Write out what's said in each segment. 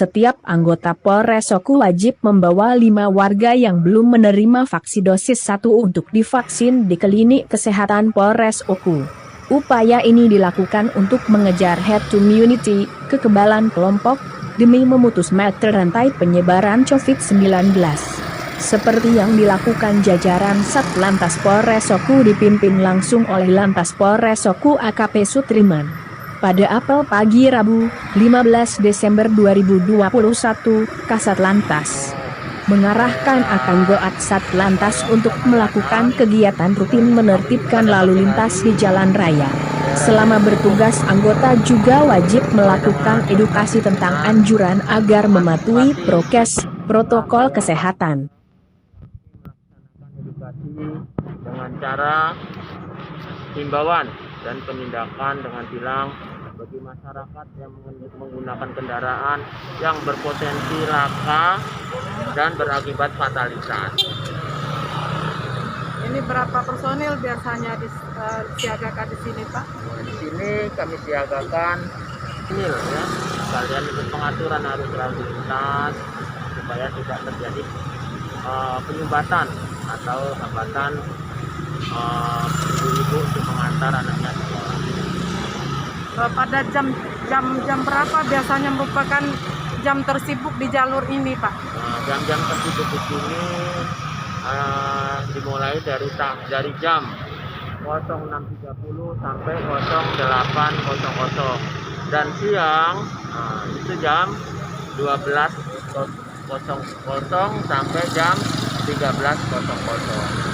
setiap anggota Polres Oku wajib membawa 5 warga yang belum menerima vaksin dosis 1 untuk divaksin di klinik kesehatan Polres Oku. Upaya ini dilakukan untuk mengejar herd immunity, kekebalan kelompok, demi memutus mata rantai penyebaran COVID-19. Seperti yang dilakukan jajaran Satlantas Polres Oku dipimpin langsung oleh Lantas Polres Oku AKP Sutriman. Pada apel pagi Rabu, 15 Desember 2021, Kasat Lantas mengarahkan akan Goat Satlantas untuk melakukan kegiatan rutin menertibkan lalu lintas di jalan raya. Selama bertugas, anggota juga wajib melakukan edukasi tentang anjuran agar mematuhi prokes, protokol kesehatan. Edukasi dengan cara himbauan dan penindakan dengan tilang bagi masyarakat yang menggunakan kendaraan yang berpotensi laka dan berakibat fatalitas. Ini berapa personil biasanya disiagakan di sini, Pak? Di sini kami siagakan mil ya, kalian ikut pengaturan arus lalu lintas supaya tidak terjadi penyumbatan atau hambatan ibu-ibu untuk mengantar anaknya di sekolah. Pada jam berapa biasanya merupakan jam tersibuk di jalur ini, Pak? Jam-jam tersibuk di sini dimulai dari jam 06.30 sampai 08.00 dan siang itu jam 12.00 sampai jam 13.00.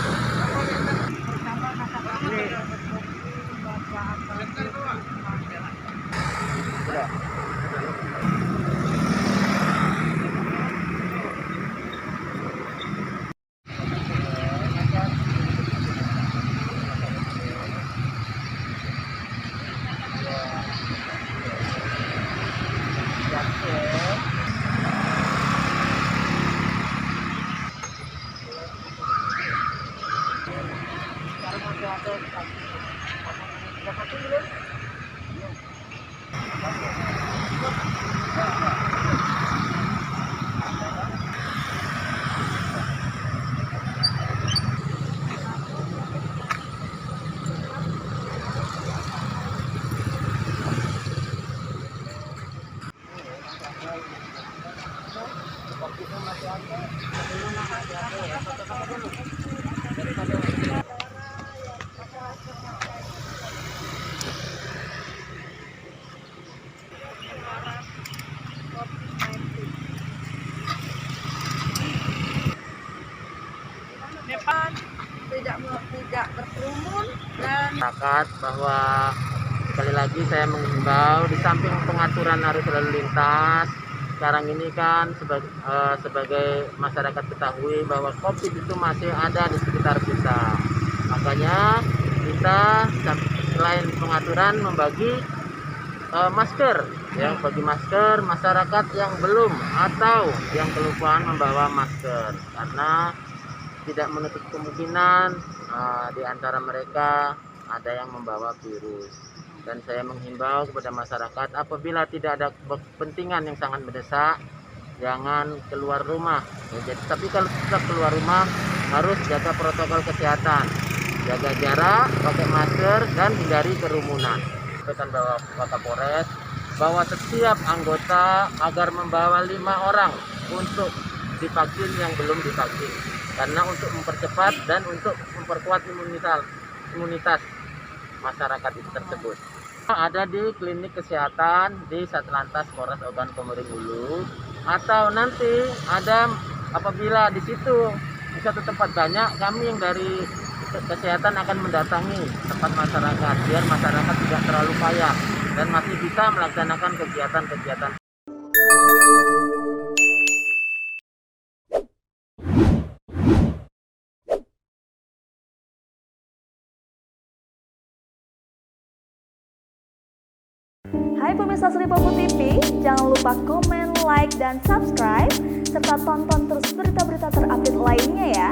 Tidak berkerumun dan Masyarakat bahwa sekali lagi saya menghimbau di samping pengaturan arus lalu lintas sekarang ini kan sebagai masyarakat ketahui bahwa COVID itu masih ada di sekitar kita, makanya kita selain pengaturan membagi masker ya, bagi masker masyarakat yang belum atau yang kelupaan membawa masker karena tidak menutup kemungkinan di antara mereka ada yang membawa virus. Dan saya menghimbau kepada masyarakat apabila tidak ada kepentingan yang sangat mendesak, jangan keluar rumah. Ya, tapi kalau tetap keluar rumah harus jaga protokol kesehatan, jaga jarak, pakai masker dan hindari kerumunan. Pesan bahwa Pak Kapolres bahwa setiap anggota agar membawa 5 orang untuk divaksin yang belum divaksin. Karena untuk mempercepat dan untuk memperkuat imunitas masyarakat itu tersebut. Ada di klinik kesehatan di Satlantas Polres Ogan Komering Ulu, atau nanti ada apabila di situ di satu tempat banyak, kami yang dari kesehatan akan mendatangi tempat masyarakat biar masyarakat tidak terlalu payah dan masih bisa melaksanakan kegiatan-kegiatan. Hai pemirsa Sri Popo TV, jangan lupa komen, like, dan subscribe, serta tonton terus berita-berita terupdate lainnya ya.